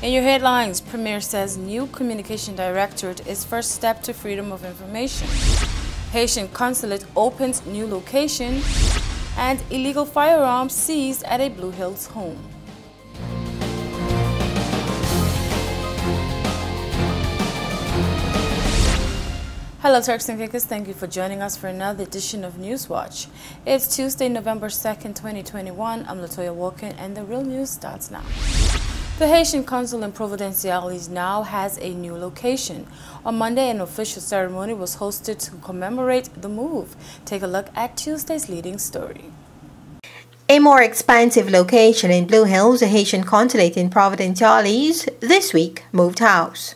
In your headlines, Premier says new communication directorate is first step to freedom of information. Haitian consulate opens new location, and illegal firearms seized at a Blue Hills home. Hello Turks and Caicos, thank you for joining us for another edition of Newswatch. It's Tuesday, November 2nd, 2021. I'm Latoya Walken and the real news starts now. The Haitian Consul in Providenciales now has a new location. On Monday, an official ceremony was hosted to commemorate the move. Take a look at Tuesday's leading story. A more expansive location in Blue Hills, the Haitian Consulate in Providenciales, this week moved house.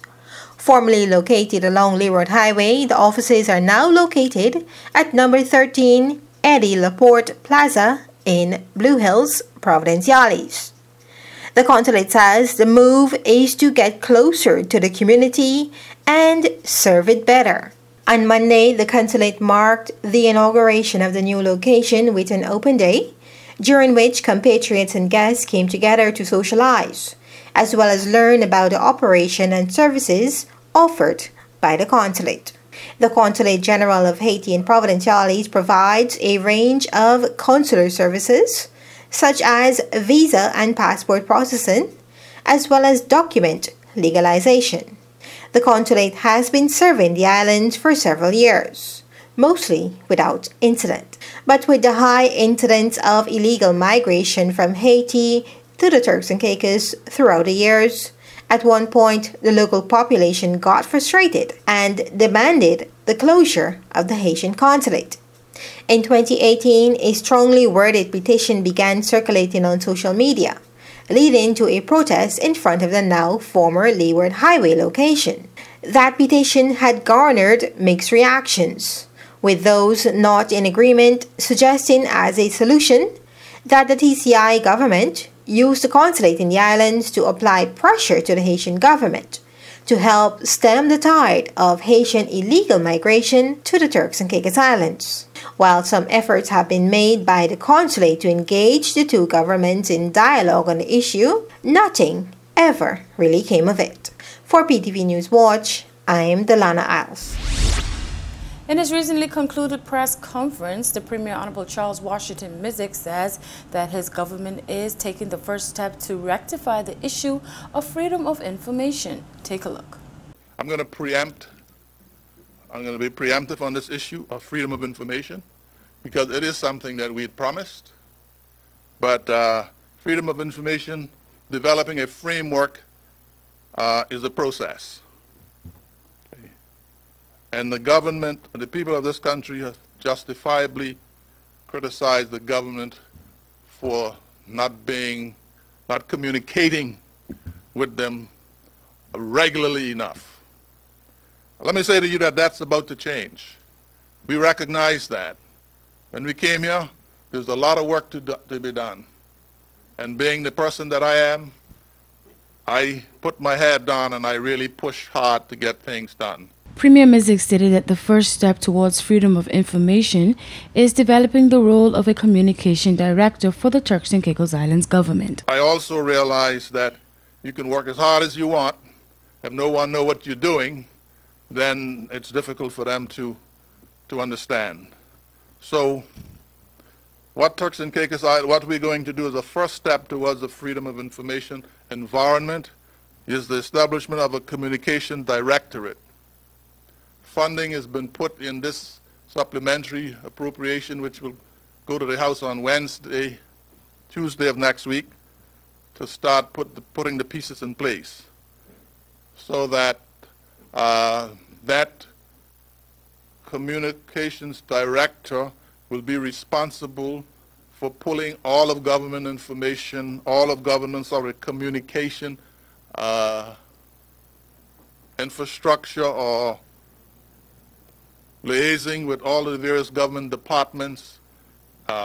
Formerly located along Leeward Highway, the offices are now located at number 13 Eddie Laporte Plaza in Blue Hills, Providenciales. The consulate says the move is to get closer to the community and serve it better. On Monday, the consulate marked the inauguration of the new location with an open day, during which compatriots and guests came together to socialize, as well as learn about the operation and services offered by the consulate. The Consulate General of Haiti in Providenciales provides a range of consular services, such as visa and passport processing, as well as document legalization. The consulate has been serving the island for several years, mostly without incident. But with the high incidence of illegal migration from Haiti to the Turks and Caicos throughout the years, at one point the local population got frustrated and demanded the closure of the Haitian consulate. In 2018, a strongly worded petition began circulating on social media, leading to a protest in front of the now former Leeward Highway location. That petition had garnered mixed reactions, with those not in agreement suggesting as a solution that the TCI government use the consulate in the islands to apply pressure to the Haitian government to help stem the tide of Haitian illegal migration to the Turks and Caicos Islands. While some efforts have been made by the consulate to engage the two governments in dialogue on the issue, nothing ever really came of it. For PTV News Watch, I'm Delana Isles. In his recently concluded press conference, the Premier Honorable Charles Washington Mizik says that his government is taking the first step to rectify the issue of freedom of information. Take a look. I'm going to be preemptive on this issue of freedom of information because it is something that we had promised. But freedom of information, developing a framework is a process. And the government, the people of this country have justifiably criticized the government for not communicating with them regularly enough. Let me say to you that that's about to change. We recognize that. When we came here, there's a lot of work to be done. And being the person that I am, I put my head down and I really push hard to get things done. Premier Mizik stated that the first step towards freedom of information is developing the role of a communication director for the Turks and Caicos Islands government. I also realize that you can work as hard as you want. If no one knows what you're doing, then it's difficult for them to understand. So what Turks and Caicos Islands, what we're going to do as a first step towards the freedom of information environment is the establishment of a communication directorate. Funding has been put in this supplementary appropriation, which will go to the House on Tuesday of next week, to start putting the pieces in place so that that communications director will be responsible for pulling all of government information, communication infrastructure or liaising with all of the various government departments,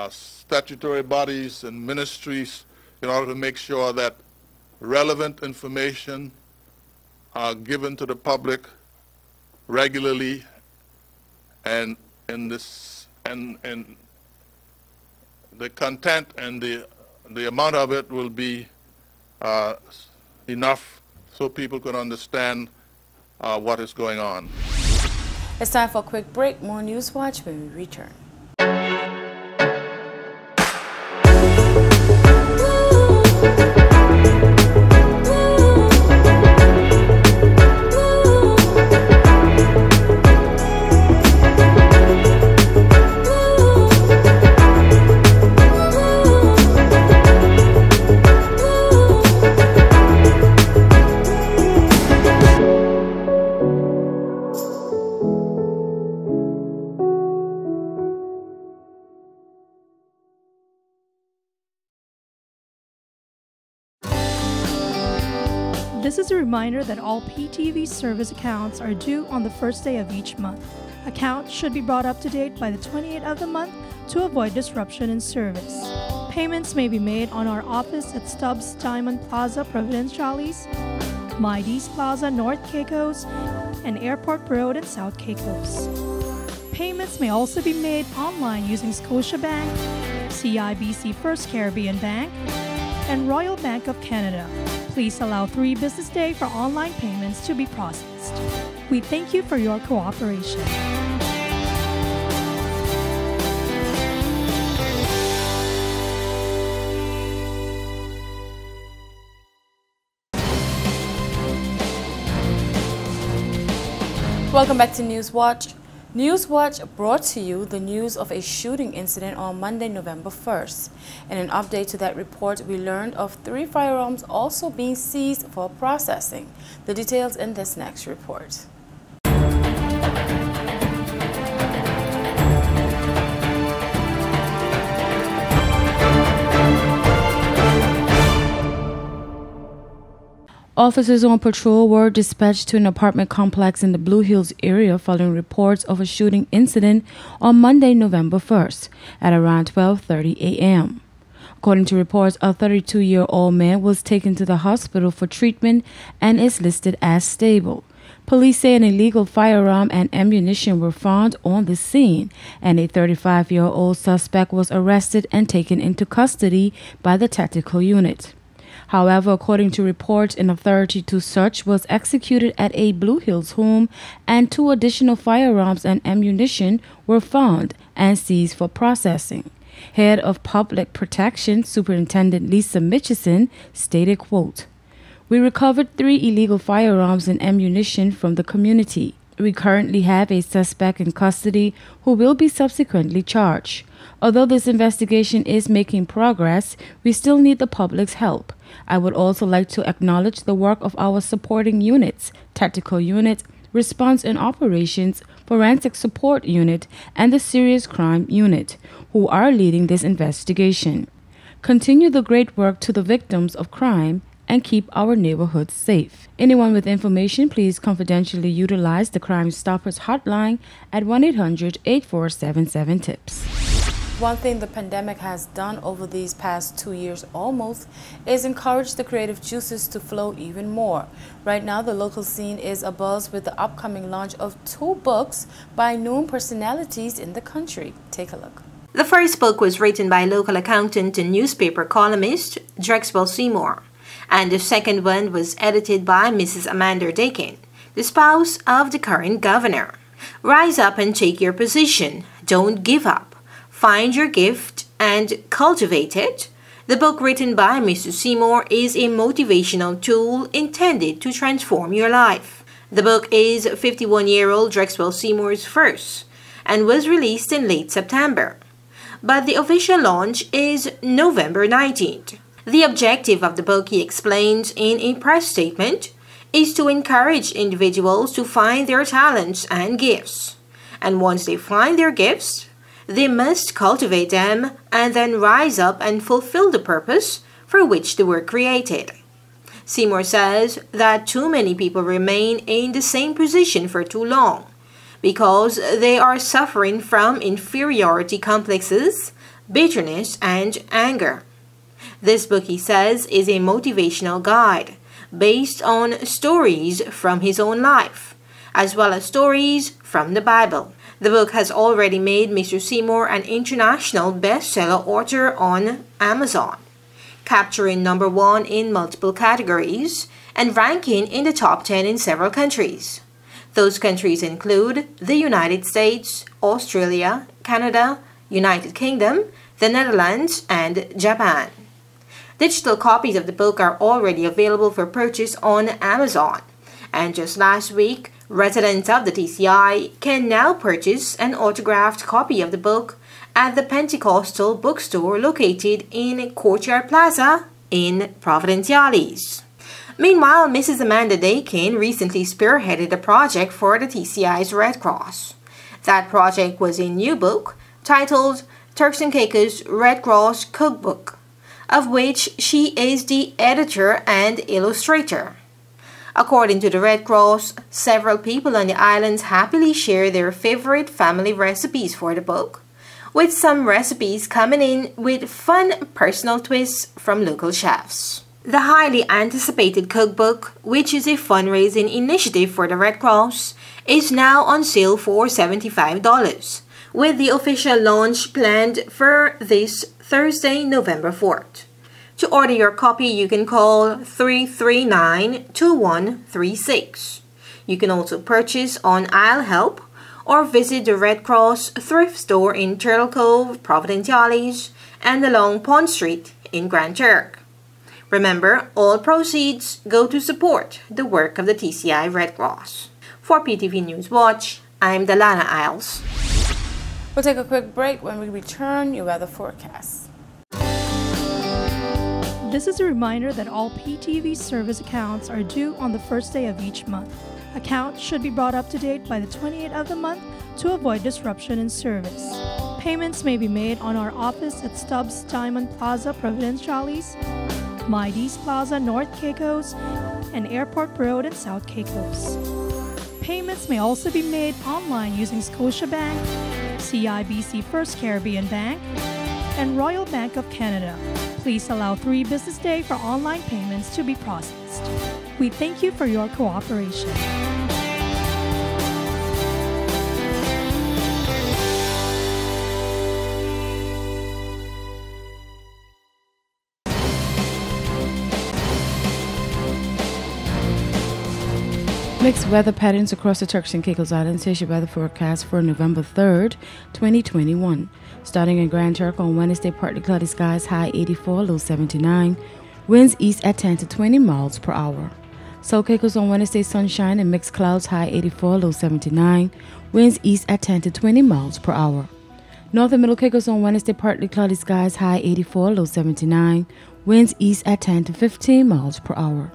statutory bodies and ministries in order to make sure that relevant information are given to the public regularly and the content and the amount of it will be enough so people can understand what is going on. It's time for a quick break. More News Watch when we return. This is a reminder that all PTV service accounts are due on the first day of each month. Accounts should be brought up to date by the 28th of the month to avoid disruption in service. Payments may be made on our office at Stubbs Diamond Plaza, Providenciales, Mides Plaza, North Caicos, and Airport Road in South Caicos. Payments may also be made online using Scotiabank, CIBC First Caribbean Bank, and Royal Bank of Canada. Please allow 3 business days for online payments to be processed. We thank you for your cooperation. Welcome back to News Watch. News Watch brought to you the news of a shooting incident on Monday, November 1st. In an update to that report, we learned of 3 firearms also being seized for processing. The details in this next report. Officers on patrol were dispatched to an apartment complex in the Blue Hills area following reports of a shooting incident on Monday, November 1st at around 12:30 a.m. According to reports, a 32-year-old man was taken to the hospital for treatment and is listed as stable. Police say an illegal firearm and ammunition were found on the scene, and a 35-year-old suspect was arrested and taken into custody by the tactical unit. However, according to reports, an authority to search was executed at a Blue Hills home, and 2 additional firearms and ammunition were found and seized for processing. Head of Public Protection, Superintendent Lisa Mitchison, stated, quote, "We recovered 3 illegal firearms and ammunition from the community. We currently have a suspect in custody who will be subsequently charged. Although this investigation is making progress, we still need the public's help. I would also like to acknowledge the work of our supporting units, Tactical Unit, Response and Operations, Forensic Support Unit, and the Serious Crime Unit, who are leading this investigation. Continue the great work to the victims of crime and keep our neighborhoods safe. Anyone with information, please confidentially utilize the Crime Stoppers hotline at 1-800-8477-TIPS. One thing the pandemic has done over these past 2 years almost is encourage the creative juices to flow even more. Right now, the local scene is abuzz with the upcoming launch of 2 books by known personalities in the country. Take a look. The first book was written by local accountant and newspaper columnist Drexel Seymour, and the second one was edited by Mrs. Amanda Dakin, the spouse of the current governor. Rise up and take your position. Don't give up. Find your gift and cultivate it. The book written by Mr. Seymour is a motivational tool intended to transform your life. The book is 51-year-old Drexel Seymour's first and was released in late September, but the official launch is November 19th. The objective of the book, he explains in a press statement, is to encourage individuals to find their talents and gifts. And once they find their gifts, they must cultivate them and then rise up and fulfill the purpose for which they were created. Seymour says that too many people remain in the same position for too long because they are suffering from inferiority complexes, bitterness, and anger. This book, he says, is a motivational guide based on stories from his own life, as well as stories from the Bible. The book has already made Mr. Seymour an international bestseller author on Amazon, capturing #1 in multiple categories, and ranking in the top 10 in several countries. Those countries include the United States, Australia, Canada, United Kingdom, the Netherlands, and Japan. Digital copies of the book are already available for purchase on Amazon. And just last week, residents of the TCI can now purchase an autographed copy of the book at the Pentecostal bookstore located in Courtyard Plaza in Providenciales. Meanwhile, Mrs. Amanda Dakin recently spearheaded a project for the TCI's Red Cross. That project was a new book titled Turks and Caicos Red Cross Cookbook, of which she is the editor and illustrator. According to the Red Cross, several people on the islands happily share their favorite family recipes for the book, with some recipes coming in with fun personal twists from local chefs. The highly anticipated cookbook, which is a fundraising initiative for the Red Cross, is now on sale for $75, with the official launch planned for this Thursday, November 4th. To order your copy, you can call 339-2136. You can also purchase on I'll Help or visit the Red Cross thrift store in Turtle Cove, Providenciales, and along Pond Street in Grand Turk. Remember, all proceeds go to support the work of the TCI Red Cross. For PTV News Watch, I'm Delana Isles. We'll take a quick break. When we return, your weather forecast. This is a reminder that all PTV service accounts are due on the first day of each month. Accounts should be brought up to date by the 28th of the month to avoid disruption in service. Payments may be made on our office at Stubbs Diamond Plaza, Providenciales, Mides Plaza, North Caicos, and Airport Road in South Caicos. Payments may also be made online using Scotiabank, CIBC First Caribbean Bank, and Royal Bank of Canada. Please allow 3 business days for online payments to be processed. We thank you for your cooperation. Mixed weather patterns across the Turks and Caicos Islands. Here's your weather forecast for November 3rd, 2021. Starting in Grand Turk on Wednesday, partly cloudy skies, high 84, low 79. Winds east at 10 to 20 miles per hour. South Caicos on Wednesday, sunshine and mixed clouds, high 84, low 79. Winds east at 10 to 20 miles per hour. North and Middle Caicos on Wednesday, partly cloudy skies, high 84, low 79. Winds east at 10 to 15 miles per hour.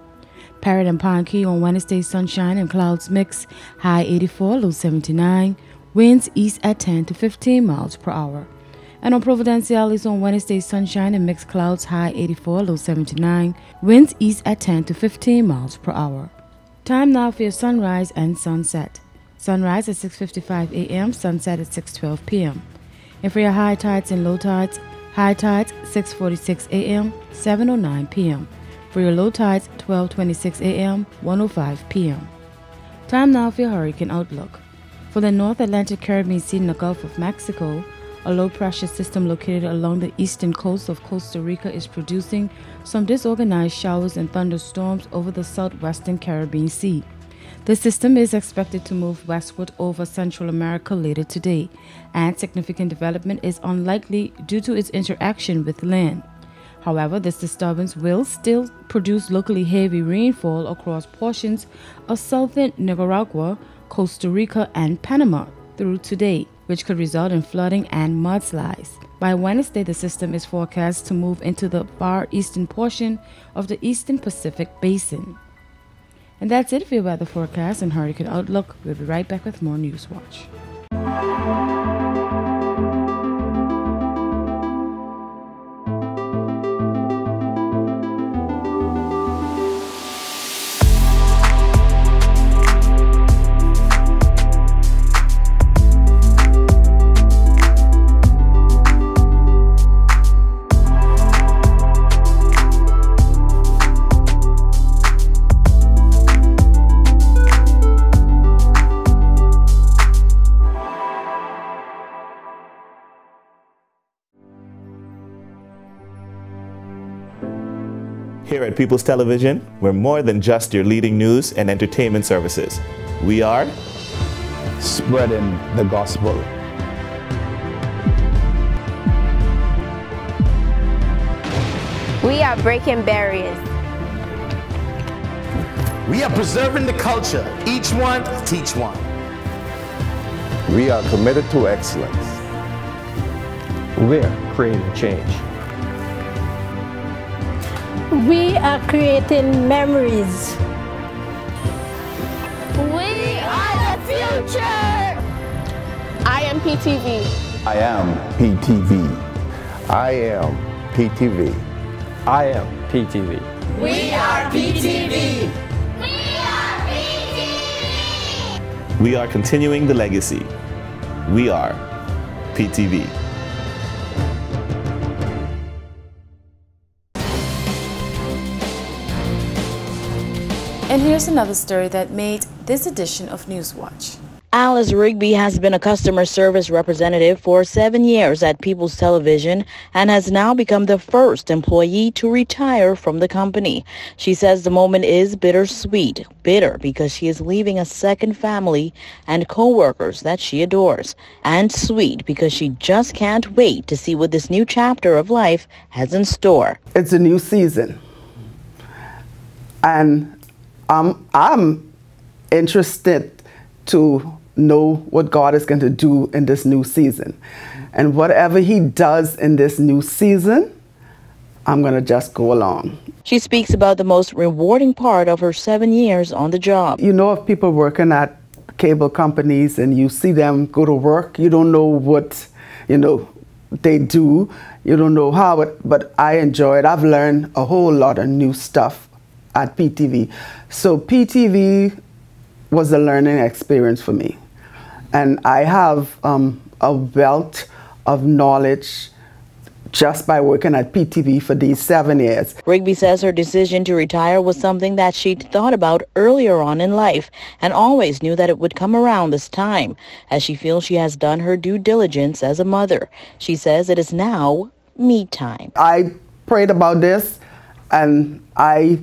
Parrot and Pine Key on Wednesday, sunshine and clouds mix, high 84, low 79. Winds east at 10 to 15 miles per hour. And on Providenciales on Wednesday, sunshine and mixed clouds, high 84, low 79. Winds east at 10 to 15 miles per hour. Time now for your sunrise and sunset. Sunrise at 6:55 a.m., sunset at 6:12 p.m. And for your high tides and low tides, high tides 6:46 a.m., 7:09 p.m. For your low tides, 12:26 a.m., 1:05 p.m. Time now for your hurricane outlook. For the North Atlantic Caribbean Sea in the Gulf of Mexico, a low-pressure system located along the eastern coast of Costa Rica is producing some disorganized showers and thunderstorms over the southwestern Caribbean Sea. The system is expected to move westward over Central America later today, and significant development is unlikely due to its interaction with land. However, this disturbance will still produce locally heavy rainfall across portions of southern Nicaragua, Costa Rica, and Panama through today, which could result in flooding and mudslides. By Wednesday, the system is forecast to move into the far eastern portion of the Eastern Pacific Basin. And that's it for your weather forecast and hurricane outlook. We'll be right back with more News Watch. Here at People's Television, we're more than just your leading news and entertainment services. We are spreading the gospel. We are breaking barriers. We are preserving the culture. Each one, teach one. We are committed to excellence. We're creating change. We are creating memories. We are the future. I am PTV. I am PTV. I am PTV. I am PTV. We are PTV. We are continuing the legacy. We are PTV. And here's another story that made this edition of Newswatch. Alice Rigby has been a customer service representative for 7 years at People's Television and has now become the first employee to retire from the company. She says the moment is bittersweet. Bitter because she is leaving a second family and co-workers that she adores. And sweet because she just can't wait to see what this new chapter of life has in store. It's a new season. And I'm interested to know what God is going to do in this new season. And whatever he does in this new season, I'm going to just go along. She speaks about the most rewarding part of her 7 years on the job. You know, if people working at cable companies and you see them go to work, you don't know what, they do. You don't know how, but I enjoy it. I've learned a whole lot of new stuff at PTV. So PTV was a learning experience for me. And I have a wealth of knowledge just by working at PTV for these 7 years. Rigby says her decision to retire was something that she'd thought about earlier on in life and always knew that it would come around this time, as she feels she has done her due diligence as a mother. She says it is now me time. I prayed about this and I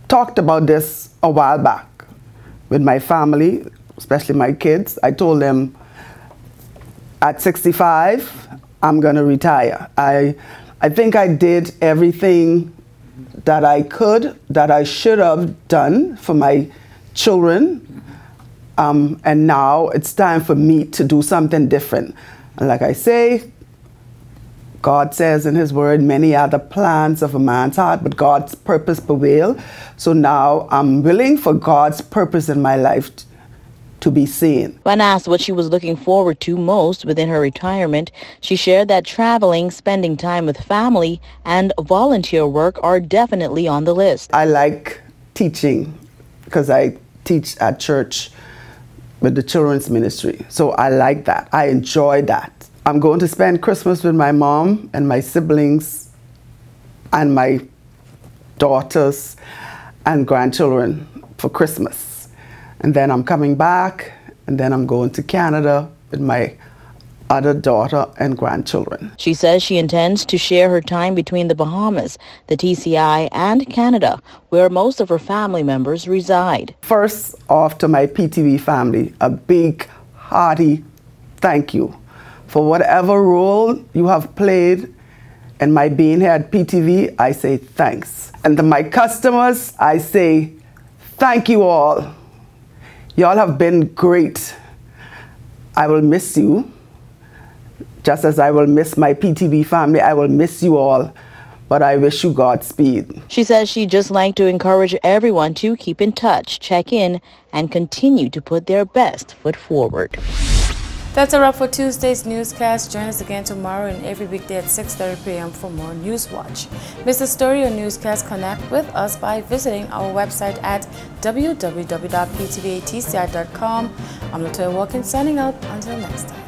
talked about this a while back with my family, especially my kids. I told them at 65, I'm going to retire. I think I did everything that I could, that I should have done for my children. And now it's time for me to do something different. And like I say, God says in his word, many are the plans of a man's heart, but God's purpose prevail. So now I'm willing for God's purpose in my life to be seen. When asked what she was looking forward to most within her retirement, she shared that traveling, spending time with family, and volunteer work are definitely on the list. I like teaching because I teach at church with the children's ministry. So I like that. I enjoy that. I'm going to spend Christmas with my mom and my siblings and my daughters and grandchildren for Christmas. And then I'm coming back, and then I'm going to Canada with my other daughter and grandchildren. She says she intends to share her time between the Bahamas, the TCI, and Canada, where most of her family members reside. First off, to my PTV family, a big, hearty thank you for whatever role you have played in my being here at PTV. I say thanks. And to my customers, I say thank you all. Y'all have been great. I will miss you. Just as I will miss my PTV family, I will miss you all. But I wish you Godspeed. She says she'd just like to encourage everyone to keep in touch, check in, and continue to put their best foot forward. That's a wrap for Tuesday's newscast. Join us again tomorrow and every weekday at 6:30 p.m. for more Newswatch. Miss the story or newscast? Connect with us by visiting our website at www.ptvatci.com. I'm Latoya Walken signing out. Until next time.